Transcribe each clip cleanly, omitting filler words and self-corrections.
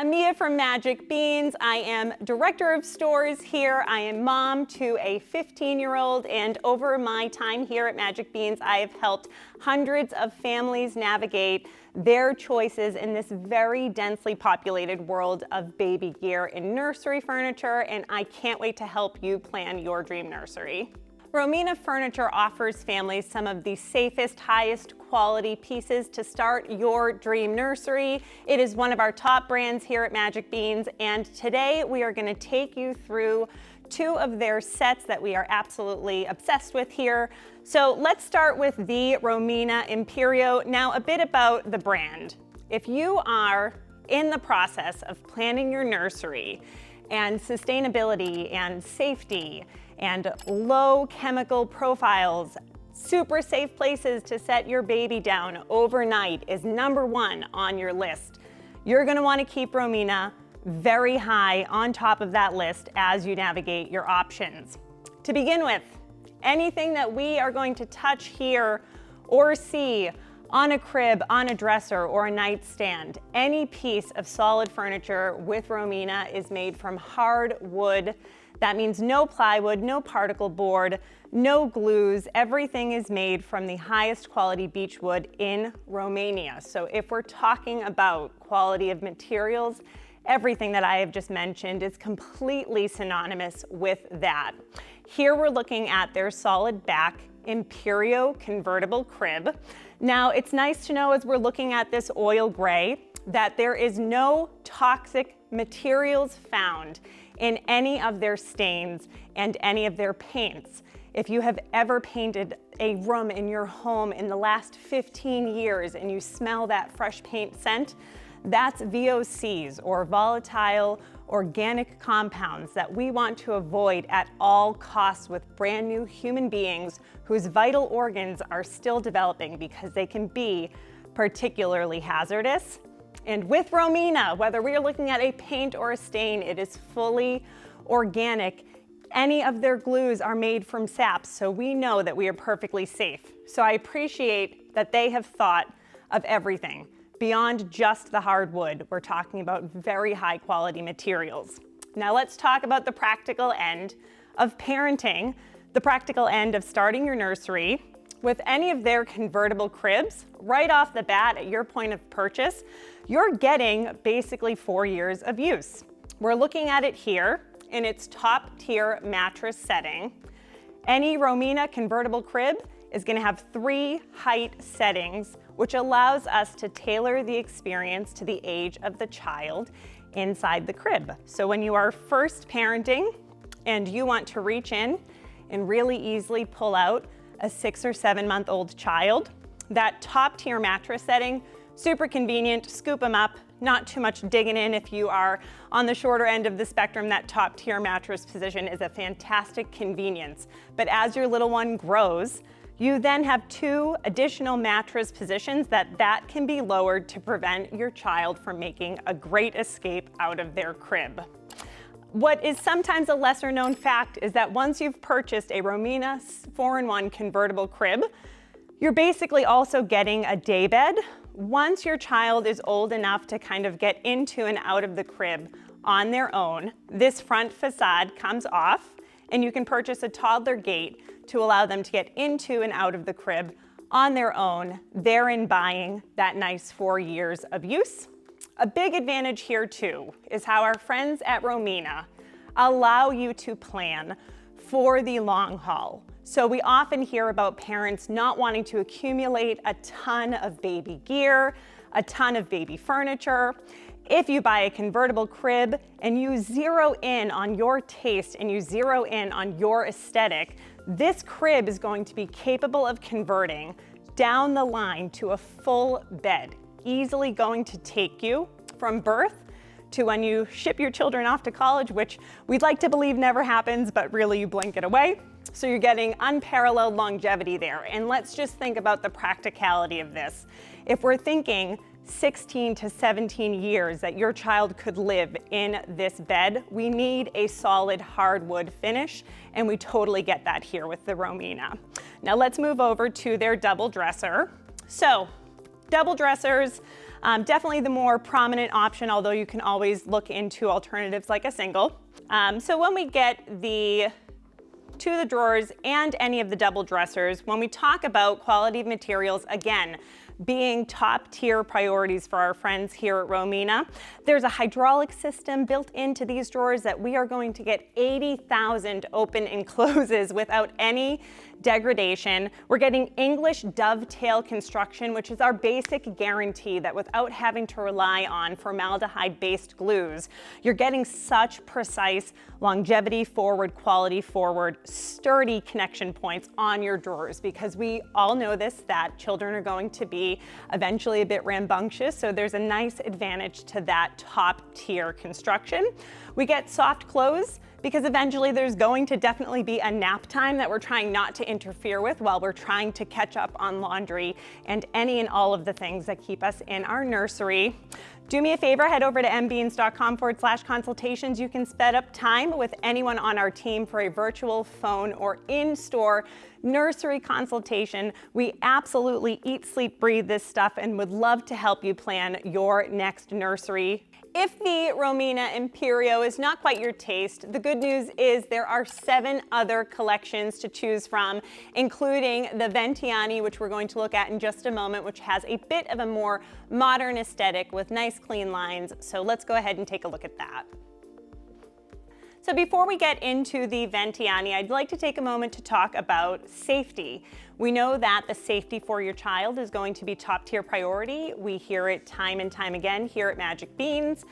I'm Mia from Magic Beans. I am director of stores here. I am mom to a 15-year-old, and over my time here at Magic Beans, I have helped hundreds of families navigate their choices in this very densely populated world of baby gear and nursery furniture, and I can't wait to help you plan your dream nursery. Romina Furniture offers families some of the safest, highest quality pieces to start your dream nursery. It is one of our top brands here at Magic Beans, and today we are going to take you through two of their sets that we are absolutely obsessed with here. So let's start with the Romina IMPERIO. Now, a bit about the brand. If you are in the process of planning your nursery, and sustainability and safety and low chemical profiles, super safe places to set your baby down overnight is #1 on your list. You're gonna wanna keep Romina very high on top of that list as you navigate your options. To begin with, anything that we are going to touch here or see on a crib, on a dresser, or a nightstand, any piece of solid furniture with Romina is made from hardwood. That means no plywood, no particle board, no glues. Everything is made from the highest quality beech wood in Romania. So if we're talking about quality of materials, everything that I have just mentioned is completely synonymous with that. Here we're looking at their solid back IMPERIO convertible crib. Now, it's nice to know as we're looking at this oil gray that there is no toxic materials found in any of their stains and any of their paints. If you have ever painted a room in your home in the last 15 years and you smell that fresh paint scent, that's VOCs, or volatile organic compounds, that we want to avoid at all costs with brand new human beings whose vital organs are still developing, because they can be particularly hazardous. And with Romina, whether we are looking at a paint or a stain, it is fully organic. Any of their glues are made from saps, so we know that we are perfectly safe. So I appreciate that they have thought of everything. Beyond just the hardwood, we're talking about very high quality materials. Now let's talk about the practical end of parenting, the practical end of starting your nursery. With any of their convertible cribs, right off the bat at your point of purchase, you're getting basically 4 years of use. We're looking at it here in its top tier mattress setting. Any Romina convertible crib is gonna have 3 height settings, which allows us to tailor the experience to the age of the child inside the crib. So when you are first parenting and you want to reach in and really easily pull out a 6 or 7 month old child, that top tier mattress setting, super convenient, scoop them up, not too much digging in. If you are on the shorter end of the spectrum, that top tier mattress position is a fantastic convenience. But as your little one grows, you then have 2 additional mattress positions that can be lowered to prevent your child from making a great escape out of their crib. What is sometimes a lesser known fact is that once you've purchased a Romina 4-in-1 convertible crib, you're basically also getting a day bed. Once your child is old enough to kind of get into and out of the crib on their own, this front facade comes off, and you can purchase a toddler gate to allow them to get into and out of the crib on their own, therein buying that nice 4 years of use. A big advantage here too is how our friends at Romina allow you to plan for the long haul. So we often hear about parents not wanting to accumulate a ton of baby gear, a ton of baby furniture. If you buy a convertible crib and you zero in on your taste and you zero in on your aesthetic, this crib is going to be capable of converting down the line to a full bed, easily going to take you from birth to when you ship your children off to college, which we'd like to believe never happens, but really you blink it away. So you're getting unparalleled longevity there. And let's just think about the practicality of this. If we're thinking 16 to 17 years that your child could live in this bed, we need a solid hardwood finish, and we totally get that here with the Romina. Now let's move over to their double dresser. So Double dressers, definitely the more prominent option, although you can always look into alternatives like a single. So when we get to the drawers and any of the double dressers, when we talk about quality of materials, again, being top tier priorities for our friends here at Romina. There's a hydraulic system built into these drawers that we are going to get 80,000 open and closes without any degradation. We're getting English dovetail construction, which is our basic guarantee that without having to rely on formaldehyde-based glues, you're getting such precise longevity forward, quality forward, sturdy connection points on your drawers, because we all know this, that children are going to be eventually a bit rambunctious, so there's a nice advantage to that top tier construction. We get soft close because eventually there's going to definitely be a nap time that we're trying not to interfere with while we're trying to catch up on laundry and any and all of the things that keep us in our nursery. Do me a favor, head over to mbeans.com/consultations. You can sped up time with anyone on our team for a virtual, phone, or in-store nursery consultation. We absolutely eat, sleep, breathe this stuff and would love to help you plan your next nursery. If the Romina IMPERIO is not quite your taste, the good news is there are 7 other collections to choose from, including the VENTIANNI, which we're going to look at in just a moment, which has a bit of a more modern aesthetic with nice clean lines. So let's go ahead and take a look at that. So before we get into the VENTIANNI, I'd like to take a moment to talk about safety. We know that the safety for your child is going to be top tier priority. We hear it time and time again here at Magic Beans.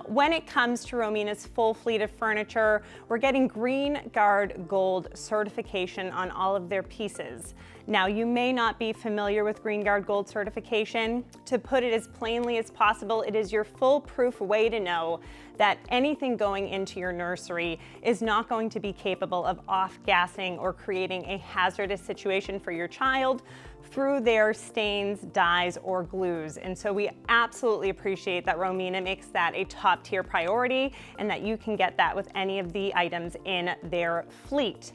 When it comes to Romina's full fleet of furniture, we're getting Greenguard Gold certification on all of their pieces. Now, you may not be familiar with Greenguard Gold certification. To put it as plainly as possible, it is your foolproof way to know that anything going into your nursery is not going to be capable of off-gassing or creating a hazardous situation for your child through their stains, dyes, or glues. And so we absolutely appreciate that Romina makes that a top tier priority and that you can get that with any of the items in their fleet.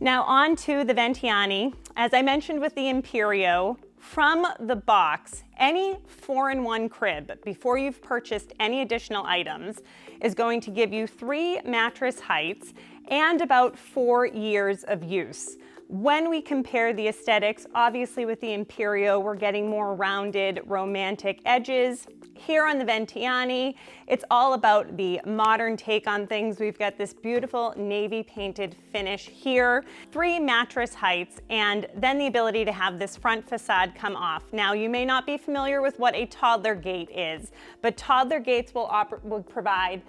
Now on to the VENTIANNI. As I mentioned with the IMPERIO, from the box, any 4-in-1 crib, before you've purchased any additional items, is going to give you 3 mattress heights and about 4 years of use. When we compare the aesthetics, obviously with the IMPERIO, we're getting more rounded, romantic edges. Here on the VENTIANNI, it's all about the modern take on things. We've got this beautiful navy painted finish here, 3 mattress heights, and then the ability to have this front facade come off. Now, you may not be familiar with what a toddler gate is, but toddler gates will provide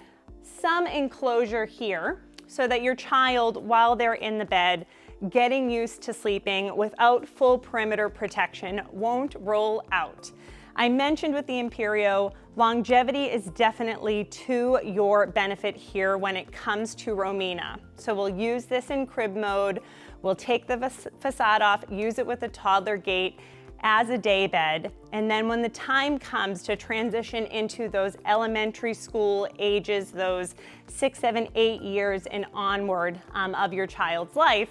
some enclosure here so that your child, while they're in the bed, getting used to sleeping without full perimeter protection, won't roll out. I mentioned with the IMPERIO, longevity is definitely to your benefit here when it comes to Romina. So we'll use this in crib mode, we'll take the facade off, use it with a toddler gate as a day bed, and then when the time comes to transition into those elementary school ages, those 6, 7, 8 years and onward of your child's life,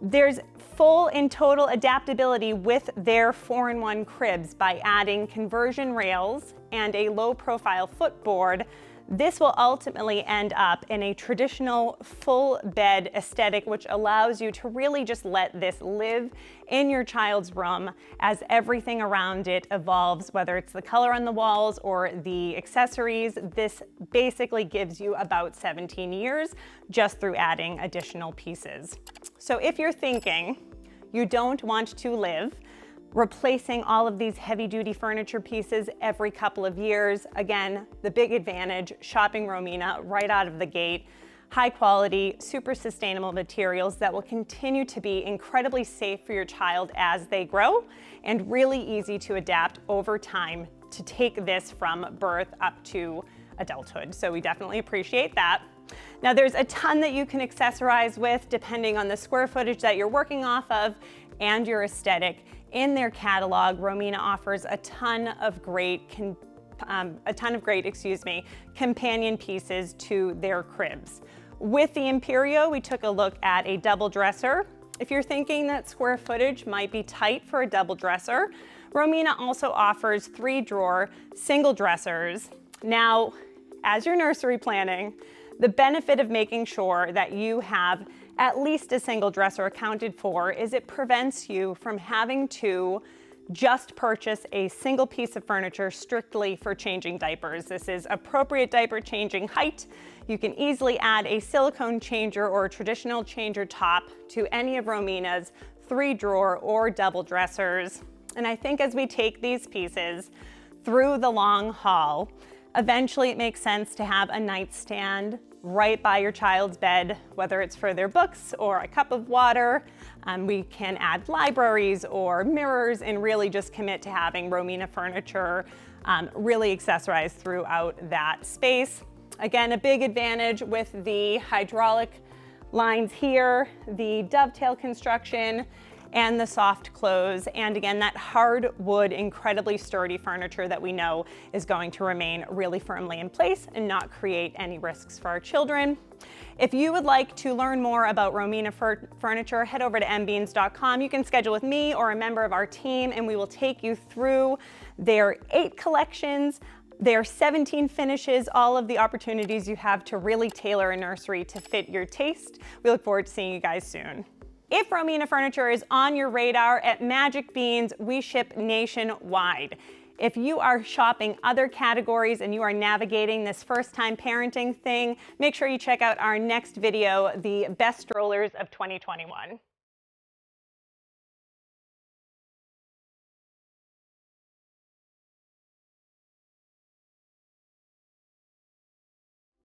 there's full and total adaptability with their 4-in-1 cribs by adding conversion rails and a low profile footboard. This will ultimately end up in a traditional full bed aesthetic, which allows you to really just let this live in your child's room as everything around it evolves, whether it's the color on the walls or the accessories. This basically gives you about 17 years just through adding additional pieces. So if you're thinking you don't want to live replacing all of these heavy-duty furniture pieces every couple of years, again, the big advantage, shopping Romina right out of the gate, high quality, super sustainable materials that will continue to be incredibly safe for your child as they grow and really easy to adapt over time to take this from birth up to adulthood. So we definitely appreciate that. Now there's a ton that you can accessorize with depending on the square footage that you're working off of and your aesthetic. In their catalog, Romina offers a ton of great companion pieces to their cribs. With the IMPERIO, we took a look at a double dresser. If you're thinking that square footage might be tight for a double dresser, Romina also offers 3-drawer single dressers. Now, as you're nursery planning, the benefit of making sure that you have at least a single dresser accounted for is it prevents you from having to just purchase a single piece of furniture strictly for changing diapers. This is appropriate diaper changing height. You can easily add a silicone changer or a traditional changer top to any of Romina's 3-drawer or double dressers. And I think as we take these pieces through the long haul, eventually it makes sense to have a nightstand right by your child's bed, whether it's for their books or a cup of water. We can add libraries or mirrors and really just commit to having Romina furniture really accessorized throughout that space. Again, a big advantage with the hydraulic lines here, the dovetail construction, and the soft close, and again, that hardwood, incredibly sturdy furniture that we know is going to remain really firmly in place and not create any risks for our children. If you would like to learn more about Romina furniture, head over to mbeans.com. You can schedule with me or a member of our team, and we will take you through their 8 collections, their 17 finishes, all of the opportunities you have to really tailor a nursery to fit your taste. We look forward to seeing you guys soon. If Romina furniture is on your radar, at Magic Beans, we ship nationwide. If you are shopping other categories and you are navigating this first-time parenting thing, make sure you check out our next video, the best strollers of 2021.